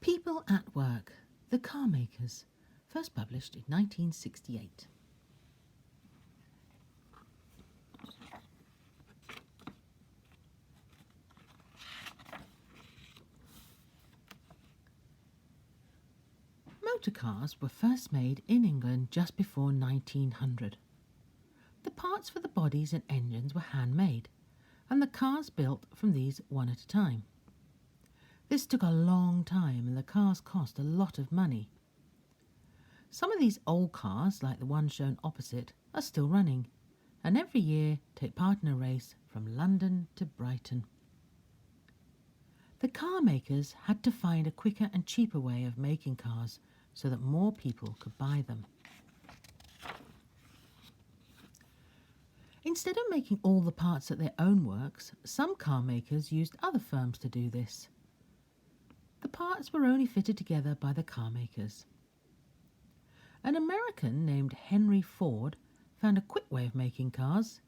People at Work, The Car Makers, first published in 1968. Motor cars were first made in England just before 1900. The parts for the bodies and engines were handmade, and the cars built from these one at a time. This took a long time, and the cars cost a lot of money. Some of these old cars, like the one shown opposite, are still running, and every year take part in a race from London to Brighton. The car makers had to find a quicker and cheaper way of making cars so that more people could buy them. Instead of making all the parts at their own works, some car makers used other firms to do this. The parts were only fitted together by the car makers. An American named Henry Ford found a quick way of making cars.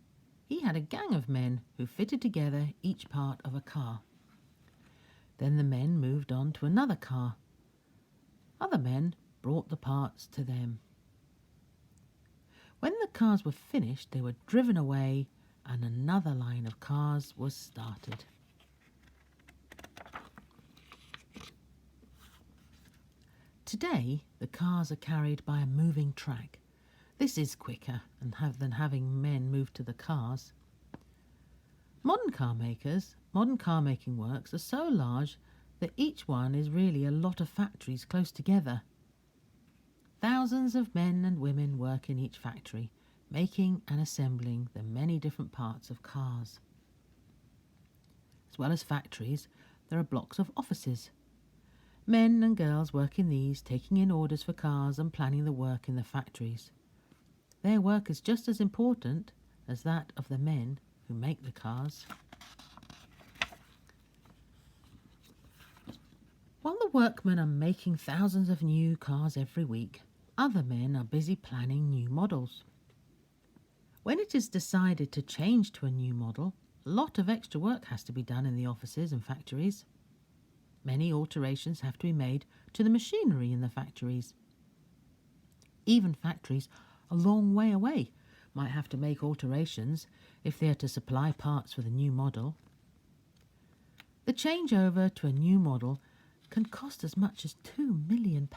He had a gang of men who fitted together each part of a car. Then the men moved on to another car. Other men brought the parts to them. When the cars were finished, they were driven away and another line of cars was started. Today, the cars are carried by a moving track. This is quicker than having men move to the cars. Modern car making works are so large that each one is really a lot of factories close together. Thousands of men and women work in each factory, making and assembling the many different parts of cars. As well as factories, there are blocks of offices. Men and girls work in these, taking in orders for cars and planning the work in the factories. Their work is just as important as that of the men who make the cars. While the workmen are making thousands of new cars every week, other men are busy planning new models. When it is decided to change to a new model, a lot of extra work has to be done in the offices and factories. Many alterations have to be made to the machinery in the factories. Even factories a long way away might have to make alterations if they are to supply parts for the new model. The changeover to a new model can cost as much as £2 million.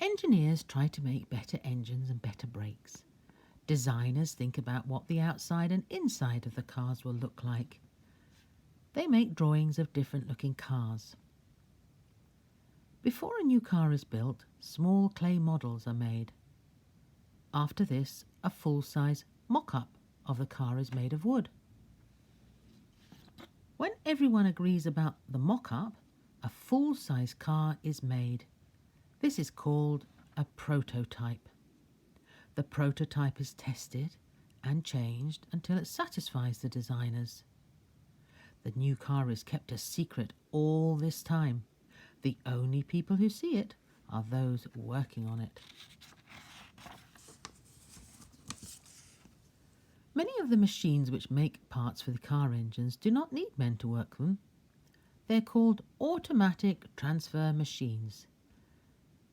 Engineers try to make better engines and better brakes. Designers think about what the outside and inside of the cars will look like. They make drawings of different looking cars. Before a new car is built, small clay models are made. After this, a full-size mock-up of the car is made of wood. When everyone agrees about the mock-up, a full-size car is made. This is called a prototype. The prototype is tested and changed until it satisfies the designers. The new car is kept a secret all this time. The only people who see it are those working on it. Many of the machines which make parts for the car engines do not need men to work them. They're called automatic transfer machines.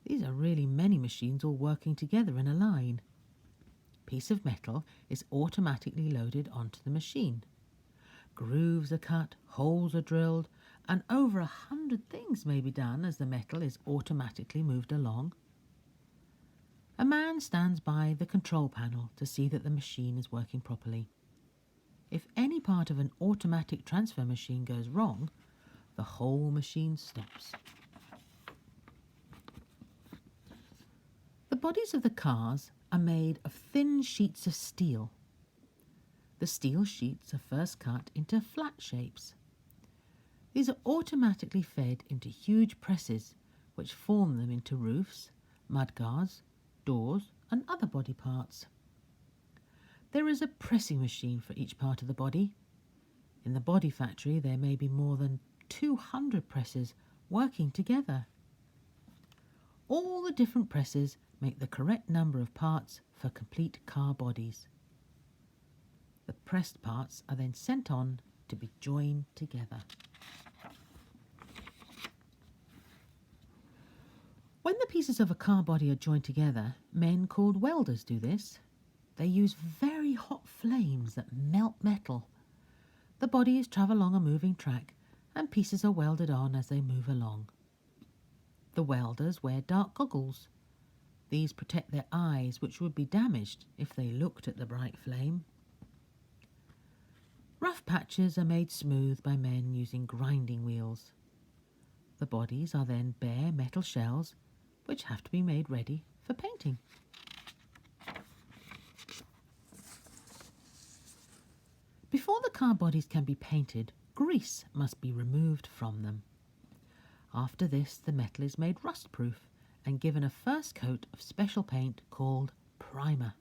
These are really many machines all working together in a line. A piece of metal is automatically loaded onto the machine. Grooves are cut, holes are drilled, and over 100 things may be done as the metal is automatically moved along. A man stands by the control panel to see that the machine is working properly. If any part of an automatic transfer machine goes wrong, the whole machine stops. The bodies of the cars are made of thin sheets of steel. The steel sheets are first cut into flat shapes. These are automatically fed into huge presses which form them into roofs, mudguards, doors and other body parts. There is a pressing machine for each part of the body. In the body factory there may be more than 200 presses working together. All the different presses make the correct number of parts for complete car bodies. The pressed parts are then sent on to be joined together. pieces of a car body are joined together, men called welders do this. They use very hot flames that melt metal. The bodies travel along a moving track and pieces are welded on as they move along. The welders wear dark goggles. These protect their eyes, which would be damaged if they looked at the bright flame. Rough patches are made smooth by men using grinding wheels. The bodies are then bare metal shells, which have to be made ready for painting. Before the car bodies can be painted, grease must be removed from them. After this, the metal is made rust-proof and given a first coat of special paint called primer.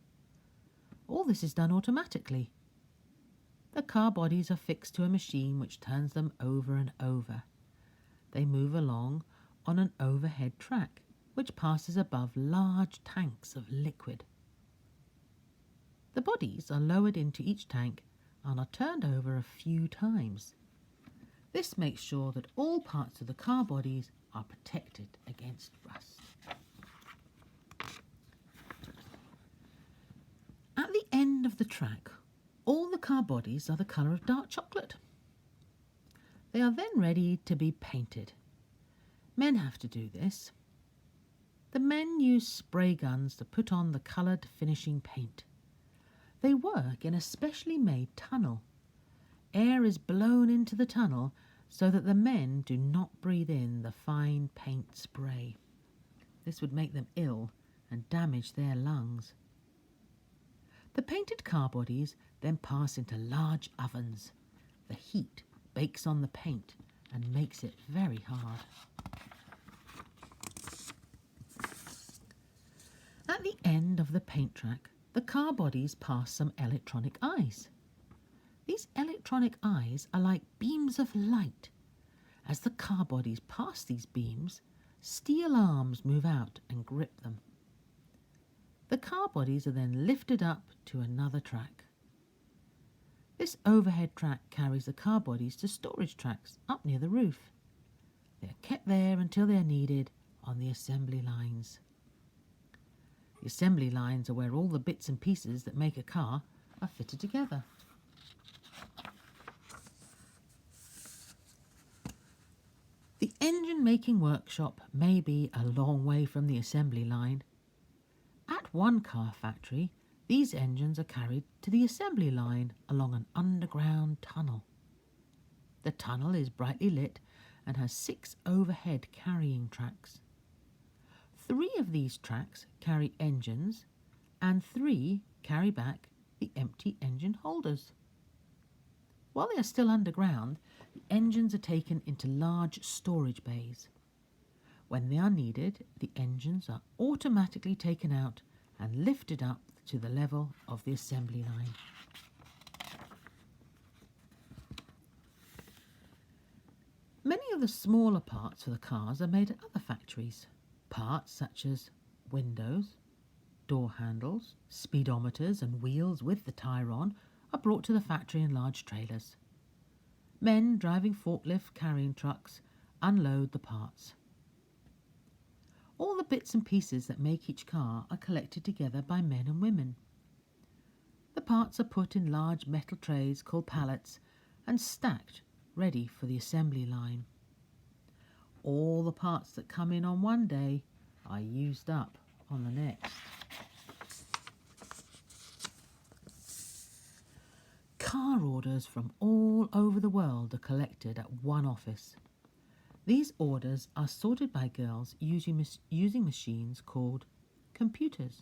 All this is done automatically. The car bodies are fixed to a machine which turns them over and over. They move along on an overhead track which passes above large tanks of liquid. The bodies are lowered into each tank and are turned over a few times. This makes sure that all parts of the car bodies are protected against rust. At the end of the track, all the car bodies are the colour of dark chocolate. They are then ready to be painted. Men have to do this. The men use spray guns to put on the coloured finishing paint. They work in a specially made tunnel. Air is blown into the tunnel so that the men do not breathe in the fine paint spray. This would make them ill and damage their lungs. The painted car bodies then pass into large ovens. The heat bakes on the paint and makes it very hard. At the end of the paint track, the car bodies pass some electronic eyes. These electronic eyes are like beams of light. As the car bodies pass these beams, steel arms move out and grip them. The car bodies are then lifted up to another track. This overhead track carries the car bodies to storage tracks up near the roof. They are kept there until they are needed on the assembly lines. The assembly lines are where all the bits and pieces that make a car are fitted together. The engine-making workshop may be a long way from the assembly line. At one car factory, these engines are carried to the assembly line along an underground tunnel. The tunnel is brightly lit and has 6 overhead carrying tracks. 3 of these tracks carry engines and 3 carry back the empty engine holders. While they are still underground, the engines are taken into large storage bays. When they are needed, the engines are automatically taken out and lifted up to the level of the assembly line. Many of the smaller parts for the cars are made at other factories. Parts such as windows, door handles, speedometers and wheels with the tyre on are brought to the factory in large trailers. Men driving forklift carrying trucks unload the parts. All the bits and pieces that make each car are collected together by men and women. The parts are put in large metal trays called pallets and stacked ready for the assembly line. All the parts that come in on one day are used up on the next. Car orders from all over the world are collected at one office. These orders are sorted by girls using machines called computers.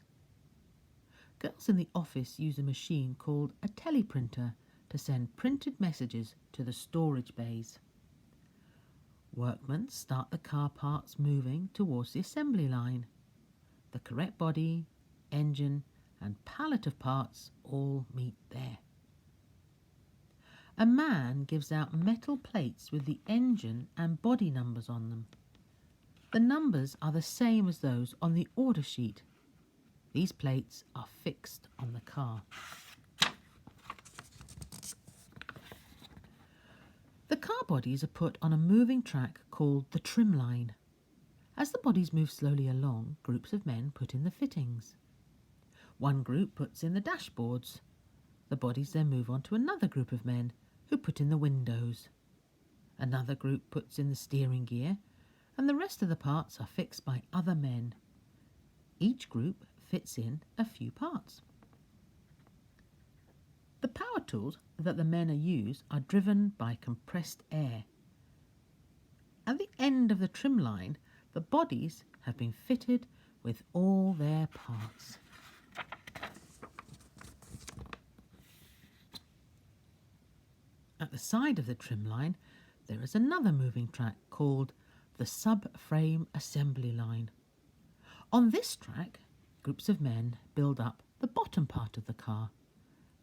Girls in the office use a machine called a teleprinter to send printed messages to the storage bays. Workmen start the car parts moving towards the assembly line. The correct body, engine and pallet of parts all meet there. A man gives out metal plates with the engine and body numbers on them. The numbers are the same as those on the order sheet. These plates are fixed on the car. The car bodies are put on a moving track called the trim line. As the bodies move slowly along, groups of men put in the fittings. One group puts in the dashboards. The bodies then move on to another group of men who put in the windows. Another group puts in the steering gear, and the rest of the parts are fixed by other men. Each group fits in a few parts. The power tools that the men use are driven by compressed air. At the end of the trim line, the bodies have been fitted with all their parts. At the side of the trim line, there is another moving track called the subframe assembly line. On this track, groups of men build up the bottom part of the car.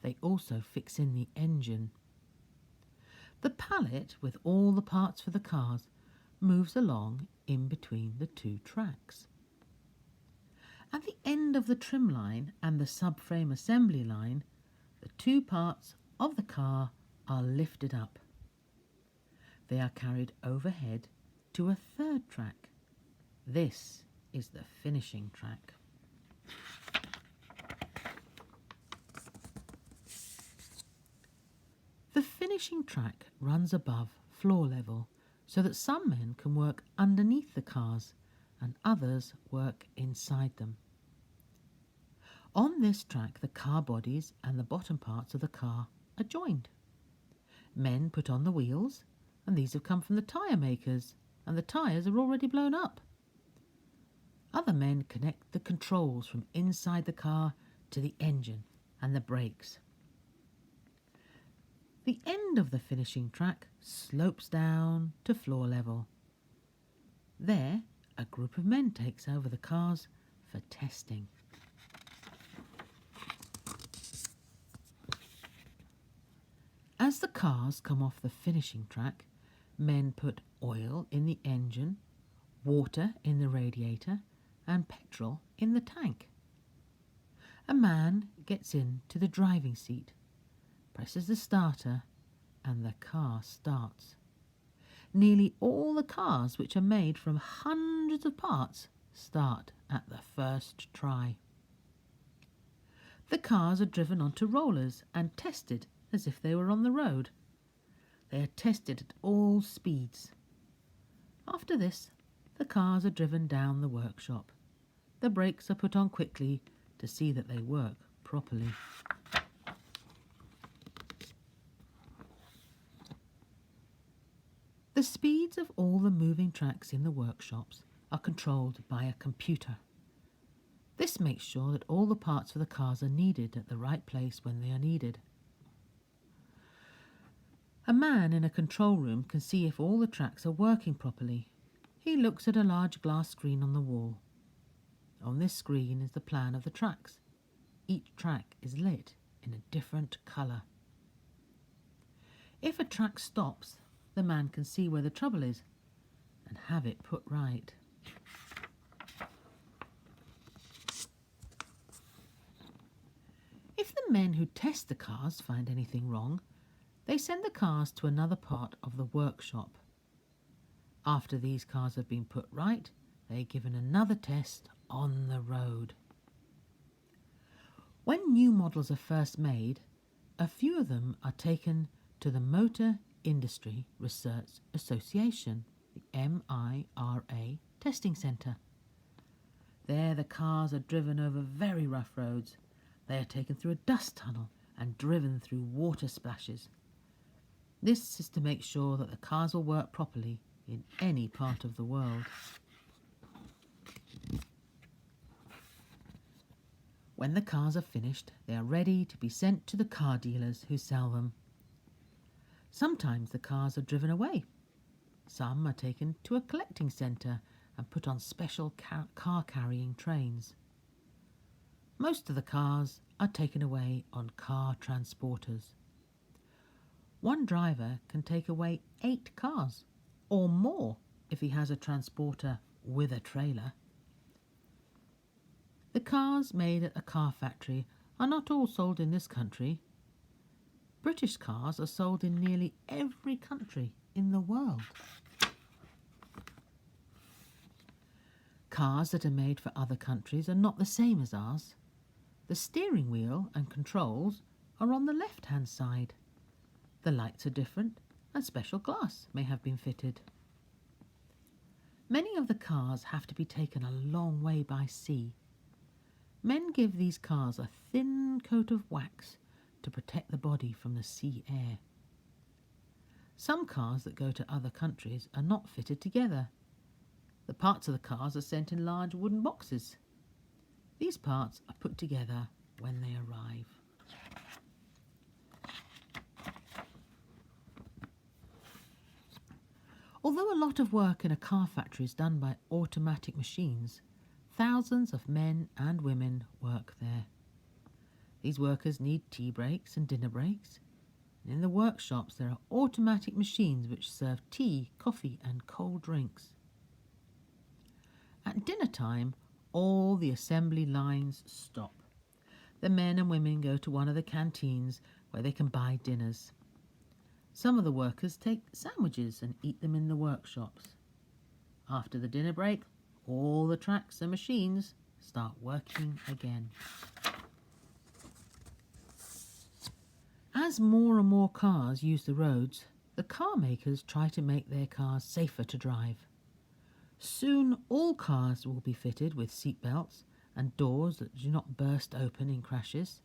They also fix in the engine. The pallet with all the parts for the cars moves along in between the two tracks. At the end of the trim line and the subframe assembly line, the two parts of the car are lifted up. They are carried overhead to a third track. This is the finishing track. The finishing track runs above floor level so that some men can work underneath the cars and others work inside them. On this track, the car bodies and the bottom parts of the car are joined. Men put on the wheels, and these have come from the tyre makers, and the tyres are already blown up. Other men connect the controls from inside the car to the engine and the brakes. The end of the finishing track slopes down to floor level. There, a group of men takes over the cars for testing. As the cars come off the finishing track, men put oil in the engine, water in the radiator, and petrol in the tank. A man gets into the driving seat, presses the starter, and the car starts. Nearly all the cars, which are made from hundreds of parts, start at the first try. The cars are driven onto rollers and tested as if they were on the road. They are tested at all speeds. After this, the cars are driven down the workshop. The brakes are put on quickly to see that they work properly. The speeds of all the moving tracks in the workshops are controlled by a computer. This makes sure that all the parts for the cars are needed at the right place when they are needed. A man in a control room can see if all the tracks are working properly. He looks at a large glass screen on the wall. On this screen is the plan of the tracks. Each track is lit in a different colour. If a track stops, the man can see where the trouble is and have it put right. If the men who test the cars find anything wrong, they send the cars to another part of the workshop. After these cars have been put right, they are given another test on the road. When new models are first made, a few of them are taken to the Motor Industry Research Association, the MIRA Testing Centre. There the cars are driven over very rough roads. They are taken through a dust tunnel and driven through water splashes. This is to make sure that the cars will work properly in any part of the world. When the cars are finished, they are ready to be sent to the car dealers who sell them. Sometimes the cars are driven away. Some are taken to a collecting centre and put on special car carrying trains. Most of the cars are taken away on car transporters. One driver can take away 8 cars, or more if he has a transporter with a trailer. The cars made at a car factory are not all sold in this country. British cars are sold in nearly every country in the world. cars that are made for other countries are not the same as ours. The steering wheel and controls are on the left-hand side. The lights are different and special glass may have been fitted. Many of the cars have to be taken a long way by sea. Men give these cars a thin coat of wax to protect the body from the sea air. Some cars that go to other countries are not fitted together. The parts of the cars are sent in large wooden boxes. These parts are put together when they arrive. Although a lot of work in a car factory is done by automatic machines, thousands of men and women work there. These workers need tea breaks and dinner breaks. And in the workshops there are automatic machines which serve tea, coffee and cold drinks. At dinner time, all the assembly lines stop. The men and women go to one of the canteens where they can buy dinners. Some of the workers take sandwiches and eat them in the workshops. After the dinner break, all the tracks and machines start working again. As more and more cars use the roads, the car makers try to make their cars safer to drive. Soon all cars will be fitted with seat belts and doors that do not burst open in crashes.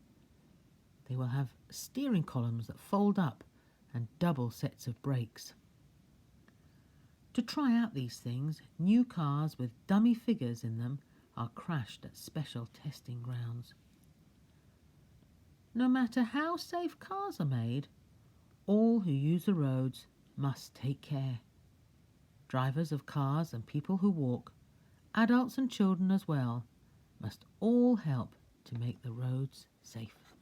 They will have steering columns that fold up and double sets of brakes. To try out these things, new cars with dummy figures in them are crashed at special testing grounds. No matter how safe cars are made, all who use the roads must take care. Drivers of cars and people who walk, adults and children as well, must all help to make the roads safe.